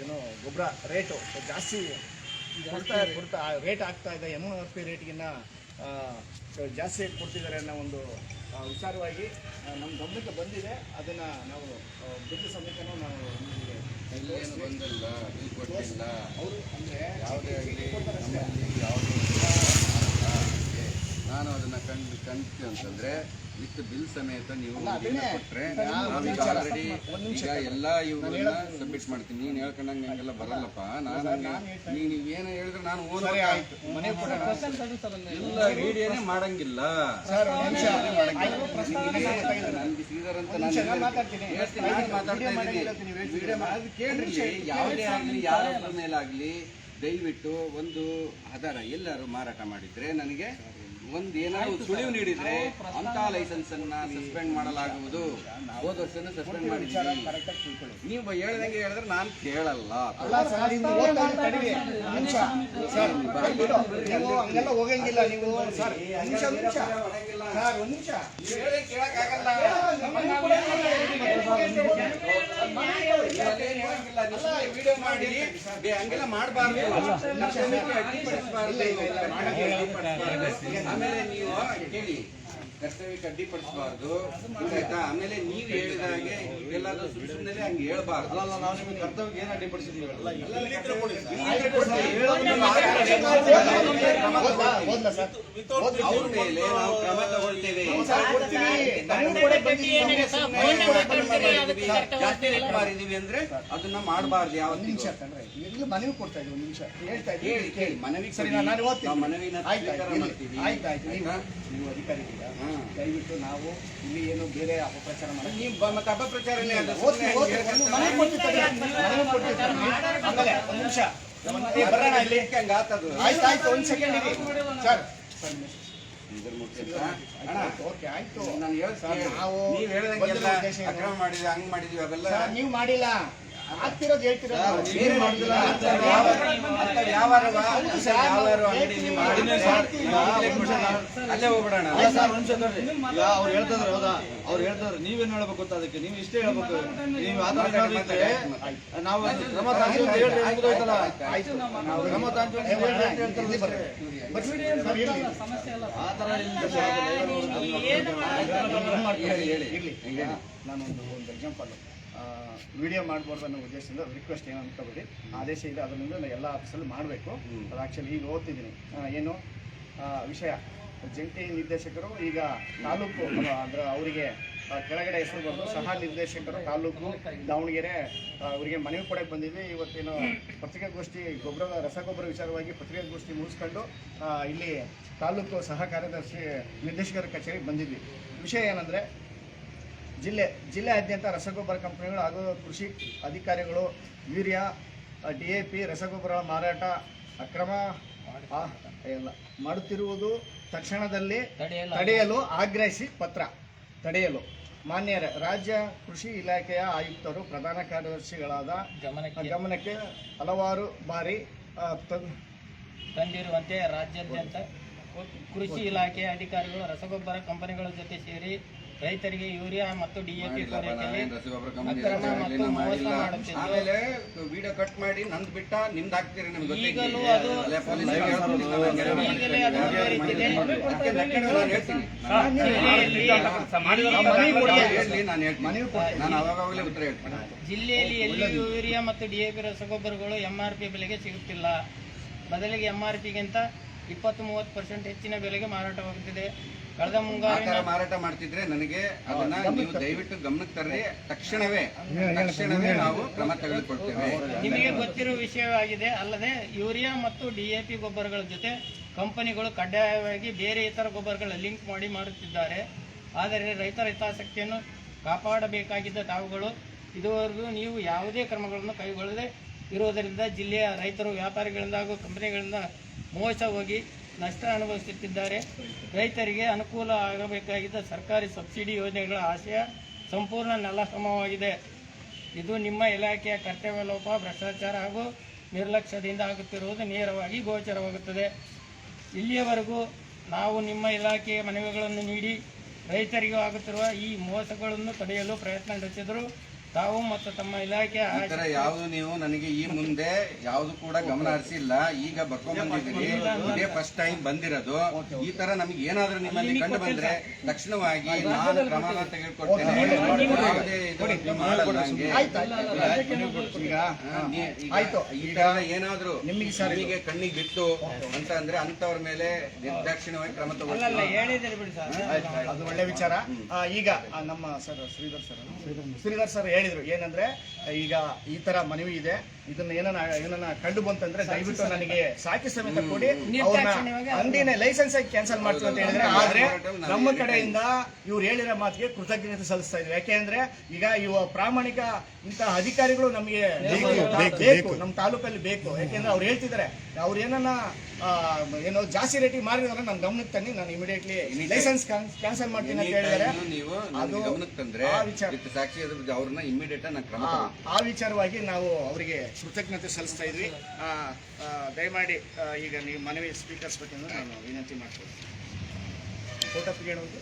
ಏನೋ ಗೊಬ್ಬರ ರೇಟು ಜಾಸ್ತಿ ಕೊಡ್ತಾ ರೇಟ್ ಆಗ್ತಾ ಇದೆ. MRP ರೇಟ್ಗಿನ್ನ ಜಾಸ್ತಿ ಕೊಡ್ತಿದ್ದಾರೆ ಅನ್ನೋ ಒಂದು ವಿಚಾರವಾಗಿ ನಮ್ಮ ಗಮನಕ್ಕೆ ಬಂದಿದೆ. ಅದನ್ನು ನಾವು ಬಿಟ್ಟು ಸಮೇತನೂ ನಾವು ಏನು ಬಂದಿಲ್ಲ, ಕೊಟ್ಟಿಲ್ಲ ಅವರು ಅಂದರೆ ಯಾವುದೇ ಆಗಲಿ ನಾನು ಅದನ್ನು ಕಂಡು ಅಂತಂದರೆ ವಿತ್ ಬಿಲ್ ಸಮೇತ ನೀವು ಕೊಟ್ಟರೆ ನಾವೀಗ ಆಲ್ರೆಡಿ ಈಗ ಎಲ್ಲ ಇವುಗಳನ್ನ ಸಬ್ಮಿಟ್ ಮಾಡ್ತೀನಿ. ನೀನು ಹೇಳ್ಕೊಂಡಂಗೆ ಹಂಗೆಲ್ಲ ಬರಲ್ಲಪ್ಪ. ನೀವು ಏನು ಹೇಳಿದ್ರೆ ನಾನು ಓನ್ ಇಲ್ಲ ವಿಡಿಯೋನೇ ಮಾಡಂಗಿಲ್ಲ. ನನಗೆ ಶ್ರೀಧರ್ ಅಂತ ನಾನು ಮಾತಾಡ್ತಾ ಇದ್ದೀನಿ. ವಿಡಿಯೋ ಅದು ಕೇಳ್ರಿ. ಯಾವುದೇ ಆಗಲಿ ಯಾರ ಮೇಲಾಗಲಿ ದಯವಿಟ್ಟು ಒಂದು ಆಧಾರ ಎಲ್ಲರೂ ಮಾರಾಟ ಮಾಡಿದರೆ ನನಗೆ ಒಂದು ಏನಾದ್ರು ಸುಳಿವು ನೀಡಿದ್ರೆ ಅಂತ ಲೈಸೆನ್ಸ್ ಅನ್ನ ಸಸ್ಪೆಂಡ್ ಮಾಡಲಾಗುವುದು. ಹೋದ ವರ್ಷನೂ ಸಸ್ಪೆಂಡ್ ಮಾಡಿದ್ದೀವಿ. ನೀವು ಹೇಳ್ದಂಗೆ ಹೇಳಿದ್ರೆ ನಾನು ಕೇಳಲ್ಲ. ಹೋಗಂಗಿಲ್ಲ ನೀವು ವಿಡಿಯೋ ಮಾಡಿ ಹಂಗೆಲ್ಲ ಮಾಡಬಾರ್ದು. ಆಮೇಲೆ ನೀವು ಕೇಳಿ ಕರ್ತವ್ಯಕ್ಕೆ ಅಡ್ಡಿಪಡಿಸಬಾರ್ದು ಆಯ್ತಾ. ಆಮೇಲೆ ನೀವು ಹೇಳಿದಾಗೆ ಎಲ್ಲಾದ್ರೂ ಸುಮ್ಮನೆ ಹಂಗೆ ಹೇಳ್ಬಾರ್ದು. ನಾವು ನಿಮಗೆ ಕರ್ತವ್ಯಕ್ಕೆ ಏನು ಅಡ್ಡಿಪಡಿಸಿದ್ವಿ ಅವ್ರ ಮೇಲೆ ನಾವು ಕ್ರಮ ತಗೊಳ್ತೇವೆ. ಜಾಸ್ತಿ ರೇಟ್ ಮಾರಿದೀವಿ ಅಂದ್ರೆ ಅದನ್ನ ಮಾಡಬಾರ್ದು. ಯಾವ ನಿಮಿಷ ಮನವಿ ಕೊಡ್ತಾ ಇದ್ದೀವಿ. ನಿಮಿಷ ಹೇಳ್ತಾ ಹೇಳಿ ಕೇಳಿ ಮನವಿ ಸರಿ ನಾನು ಓದ್ತೀನಿ. ಮನವಿನ ಆಯ್ತಾಯ್ತು. ನೀವು ಅಧಿಕಾರಿಗಳ ದಯವಿಟ್ಟು ನಾವು ಇಲ್ಲಿ ಏನು ಬೇರೆ ಅಪಪ್ರಚಾರ ಮಾಡಿ ನೀವು ಮತ್ತೆ ಅಪಪ್ರಚಾರ ನಿಮಿಷ ಬರೋಣ ಇಲ್ಲಿ. ಆಯ್ತಾಯ್ತು ಒಂದು ಸೆಕೆಂಡ್ ಇರಿ ಸರ್. ಓಕೆ ಆಯ್ತು. ನಾನು ನೀವು ಹೇಳ್ದಂಗೆಲ್ಲ ಅಕ್ರಮ ಮಾಡಿದ್ವಿ ಹಂಗ್ ಮಾಡಿದ್ವಿ ಅವೆಲ್ಲ ನೀವು ಮಾಡಿಲ್ಲ. ಆಗ್ತಿರೋದು ಹೇಳ್ತಿರೋದು ಅಲ್ಲೇ ಹೋಗ್ಬಿಡೋಣ. ಅವ್ರು ಹೇಳ್ತಿದ್ರು ಹೌದಾ, ಅವ್ರು ಹೇಳ್ತಿದ್ರು ನೀವೇನು ಹೇಳ್ಬೇಕು ಅಂತ. ಅದಕ್ಕೆ ನೀವು ಇಷ್ಟೇ ಹೇಳ್ಬೇಕು. ನೀವು ಆಧಾರ ನಾವು ಕ್ರಮ ತಾಂತೀವಿ ಅಂತ ಹೇಳ್ರಿ. ಮುಗಿದೋಯ್ತಲ್ಲ ಕ್ರಮ ತಾಂತೀವಿ ಆ ಥರ ನಾನೊಂದು ಎಕ್ಸಾಂಪಲ್ ವಿಡಿಯೋ ಮಾಡಬಾರ್ದು ಅನ್ನೋ ಉದ್ದೇಶದಿಂದ ರಿಕ್ವೆಸ್ಟ್ ಏನು ಅನ್ಕೋಬೇಡಿ. ಆದೇಶ ಇದೆ, ಅದರಿಂದ ಎಲ್ಲ ಆಫೀಸಲ್ಲೂ ಮಾಡಬೇಕು. ಅದು ಆ್ಯಕ್ಚುಲಿ ಈಗ ಓದ್ತಿದ್ದೀನಿ. ಏನು ವಿಷಯ ಜಂಟಿ ನಿರ್ದೇಶಕರು ಈಗ ತಾಲೂಕು ಅಂದರೆ ಅವರಿಗೆ ಕೆಳಗಡೆ ಹೆಸರು ಬಂದು ಸಹ ನಿರ್ದೇಶಕರು ತಾಲೂಕು ದಾವಣಗೆರೆ ಅವರಿಗೆ ಮನವಿ ಕೊಡಕ್ಕೆ ಬಂದಿದ್ವಿ. ಇವತ್ತೇನು ಪತ್ರಿಕಾಗೋಷ್ಠಿ ರಸಗೊಬ್ಬರ ವಿಚಾರವಾಗಿ ಪತ್ರಿಕಾಗೋಷ್ಠಿ ಮುಗಿಸ್ಕೊಂಡು ಇಲ್ಲಿ ತಾಲೂಕು ಸಹ ಕಾರ್ಯದರ್ಶಿ ನಿರ್ದೇಶಕರ ಕಚೇರಿಗೆ ಬಂದಿದ್ವಿ. ವಿಷಯ ಏನಂದರೆ ಜಿಲ್ಲೆಯಾದ್ಯಂತ ರಸಗೊಬ್ಬರ ಕಂಪನಿಗಳು ಹಾಗೂ ಕೃಷಿ ಅಧಿಕಾರಿಗಳು ಯೂರಿಯಾ DAP ರಸಗೊಬ್ಬರ ಮಾರಾಟ ಅಕ್ರಮ ಮಾಡುತ್ತಿರುವುದು ತಕ್ಷಣದಲ್ಲಿ ತಡೆಯಲು ಆಗ್ರಹಿಸಿ ಪತ್ರ. ತಡೆಯಲು ಮಾನ್ಯ ರಾಜ್ಯ ಕೃಷಿ ಇಲಾಖೆಯ ಆಯುಕ್ತರು ಪ್ರಧಾನ ಕಾರ್ಯದರ್ಶಿಗಳಾದ ಗಮನಕ್ಕೆ ಹಲವಾರು ಬಾರಿ ತಂದಿರುವಂತೆ ರಾಜ್ಯಾದ್ಯಂತ ಕೃಷಿ ಇಲಾಖೆಯ ಅಧಿಕಾರಿಗಳು ರಸಗೊಬ್ಬರ ಕಂಪನಿಗಳ ಜೊತೆ ಸೇರಿ ರೈತರಿಗೆ ಯೂರಿಯಾ ಮತ್ತು DAP ಪೂರೈಕೆಯಲ್ಲಿ ಅಕ್ರಮ ಮತ್ತು ಮೋಸ ಮಾಡುತ್ತಿದ್ದು ಆಮೇಲೆ ವಿಡಿಯೋ ಕಟ್ ಮಾಡಿ ನಂದು ಬಿಟ್ಟ ನಿಮ್ದು ಹಾಕ್ತೀರಿ. ಈಗಲೂ ಅದು ಈಗಲೇ ಅದು ಮುಂದುವರಿತಿದೆ. ನಾನು ಅವಾಗಲೇ ಉತ್ತರ ಹೇಳ್ತೀನಿ. ಜಿಲ್ಲೆಯಲ್ಲಿ ಎಲ್ಲಿಯೂ ಯೂರಿಯಾ ಮತ್ತು DAP ರಸಗೊಬ್ಬರಗಳು MRP ಬೆಲೆಗೆ ಸಿಗುತ್ತಿಲ್ಲ. ಬದಲಿಗೆ MRPಗಿಂತ 20-30% ಹೆಚ್ಚಿನ ಬೆಲೆಗೆ ಮಾರಾಟವಾಗುತ್ತಿದೆ. ಕಳೆದ ಮುಂಗಾರು ಮಾರಾಟ ಮಾಡ್ತಿದ್ರೆ ನನಗೆ ಅದನ್ನ ನೀವು ದಯವಿಟ್ಟು ಗಮನಕ್ಕೆ ತರ್ರಿ. ತಕ್ಷಣವೇ ನಾವು ಕ್ರಮ ತೆಗೆದುಕೊಳ್ತೇವೆ. ನಿಮಗೆ ಗೊತ್ತಿರುವ ವಿಷಯವಾಗಿದೆ. ಅಲ್ಲದೆ ಯೂರಿಯಾ ಮತ್ತು DAP ಗೊಬ್ಬರಗಳ ಜೊತೆ ಕಂಪನಿಗಳು ಕಡ್ಡಾಯವಾಗಿ ಬೇರೆ ಇತರ ಗೊಬ್ಬರಗಳ ಲಿಂಕ್ ಮಾಡಿ ಮಾರುತ್ತಿದ್ದಾರೆ. ಆದರೆ ರೈತರ ಹಿತಾಸಕ್ತಿಯನ್ನು ಕಾಪಾಡಬೇಕಾಗಿದ್ದ ತಾವುಗಳು ಇದುವರೆಗೂ ನೀವು ಯಾವುದೇ ಕ್ರಮಗಳನ್ನು ಕೈಗೊಳ್ಳದೆ ಇರುವುದರಿಂದ ಜಿಲ್ಲೆಯ ರೈತರು ವ್ಯಾಪಾರಿಗಳಿಂದ ಹಾಗೂ ಕಂಪನಿಗಳಿಂದ ಮೋಸ ಹೋಗಿ ನಷ್ಟ ಅನುಭವಿಸುತ್ತಿದ್ದಾರೆ. ರೈತರಿಗೆ ಅನುಕೂಲ ಆಗಬೇಕಾಗಿದ್ದ ಸರ್ಕಾರಿ ಸಬ್ಸಿಡಿ ಯೋಜನೆಗಳ ಆಶಯ ಸಂಪೂರ್ಣ ನೆಲಸಮವಾಗಿದೆ. ಇದು ನಿಮ್ಮ ಇಲಾಖೆಯ ಕರ್ತವ್ಯ ಲೋಪ, ಭ್ರಷ್ಟಾಚಾರ ಹಾಗೂ ನಿರ್ಲಕ್ಷ್ಯದಿಂದ ಆಗುತ್ತಿರುವುದು ನೇರವಾಗಿ ಗೋಚರವಾಗುತ್ತದೆ. ಇಲ್ಲಿಯವರೆಗೂ ನಾವು ನಿಮ್ಮ ಇಲಾಖೆಯ ಮನವಿಗಳನ್ನು ನೀಡಿ ರೈತರಿಗೂ ಆಗುತ್ತಿರುವ ಈ ಮೋಸಗಳನ್ನು ತಡೆಯಲು ಪ್ರಯತ್ನ ನಡೆಸಿದರೂ ತಾವು ಮತ್ತು ತಮ್ಮ ಇಲಾಖೆ ಈ ತರ ಯಾವ್ದು ನೀವು ನನಗೆ ಈ ಮುಂದೆ ಯಾವ್ದು ಕೂಡ ಗಮನ ಹರಿಸಿಲ್ಲ. ಈಗ ಬರ್ಕೊಂಡ್ ಬಂದಿದ್ದೀರಿ, ಇದೇ ಫಸ್ಟ್ ಟೈಮ್ ಬಂದಿರೋದು. ಈ ತರ ನಮಗೆ ಏನಾದ್ರೂ ನಿಮ್ಮಲ್ಲಿ ಕಂಡು ಬಂದ್ರೆ ತಕ್ಷಣವಾಗಿ ನಾನು ಕ್ರಮನ ತೆಗೆದುಕೊಡ್ತೇನೆ. ಯಾವುದೇ ಇದು ಮಾಡಲ್ಲ ಹಂಗೆ. ಈಗ ಆಯ್ತು. ಈಗ ಏನಾದ್ರೂ ನಿಮಗೆ ಕಣ್ಣಿಗೆ ಬಿತ್ತು ಅಂತ ಅಂದ್ರೆ ಅಂತವ್ರ ಮೇಲೆ ನಿರ್ದಾಕ್ಷಿಣ್ಯವಾಗಿ ಕ್ರಮ ತಗೊಳ್ಳಿ. ಹೇಳಿದ್ದೀರಿ ಬಿಡಿ ಸರ್. ಅದು ಒಳ್ಳೆ ವಿಚಾರ. ಈಗ ನಮ್ಮ ಸರ್ ಶ್ರೀಧರ್ ಸರ್ ಹೇಳಿದ್ರು ಏನಂದ್ರೆ, ಈಗ ಈ ತರ ಮನವಿ ಇದೆ, ಇದನ್ನ ಏನನ್ನ ಕಂಡು ಬಂತಂದ್ರೆ ದಯವಿಟ್ಟು ನನಗೆ ಸಾಕಿ ಸಮೇತ ಕೊಡಿ, ಅವ್ರನ್ನ ಅಂಗಡಿನ ಲೈಸೆನ್ಸ್ ಆಗಿ ಕ್ಯಾನ್ಸಲ್ ಮಾಡ್ತೀವಿ ಅಂತ ಹೇಳಿದ್ರೆ. ಆದ್ರೆ ನಮ್ಮ ಕಡೆಯಿಂದ ಇವ್ರು ಹೇಳಿರೋ ಮಾತಿಗೆ ಕೃತಜ್ಞತೆ ಸಲ್ಲಿಸ್ತಾ ಇದ್ವಿ. ಯಾಕೆಂದ್ರೆ ಈಗ ಇವ ಪ್ರಾಮಾಣಿಕ ಇಂತಹ ಅಧಿಕಾರಿಗಳು ನಮಗೆ ಬೇಕು, ನಮ್ಮ ತಾಲೂಕಲ್ಲಿ ಬೇಕು. ಯಾಕೆಂದ್ರೆ ಅವ್ರು ಹೇಳ್ತಿದ್ದಾರೆ, ಅವ್ರು ಏನೋ ಜಾಸ್ತಿ ರೇಟಿಗೆ ಮಾರಿದ್ರೆ ನನ್ನ ಗಮನಕ್ಕೆ ತನ್ನಿ, ನಾನು ಇಮಿಡಿಯೇಟ್ಲಿ ಲೈಸೆನ್ಸ್ ಕ್ಯಾನ್ಸಲ್ ಮಾಡ್ತೀನಿ ಅಂತ ಹೇಳಿದ್ದಾರೆ. ನೀವು ಗಮನಕ್ಕೆ ತಂದ್ರೆ ಸಾಕ್ಷಿ ಅವ್ರನ್ನ ಇಮಿಡಿಯೇಟ್ ನಾನು ಕ್ರಮ ಆ ವಿಚಾರವಾಗಿ ನಾವು ಅವರಿಗೆ ಕೃತಜ್ಞತೆ ಸಲ್ಲಿಸ್ತಾ ಇದ್ವಿ. ದಯಮಾಡಿ ಈಗ ನೀವು ಮನವಿ ಸ್ಪೀಕರ್ಸ್ ಬಗ್ಗೆ ನಾನು ವಿನಂತಿ ಮಾಡ್ತೀನಿ. ಫೋಟೋ ತೆಗೆಯೋದು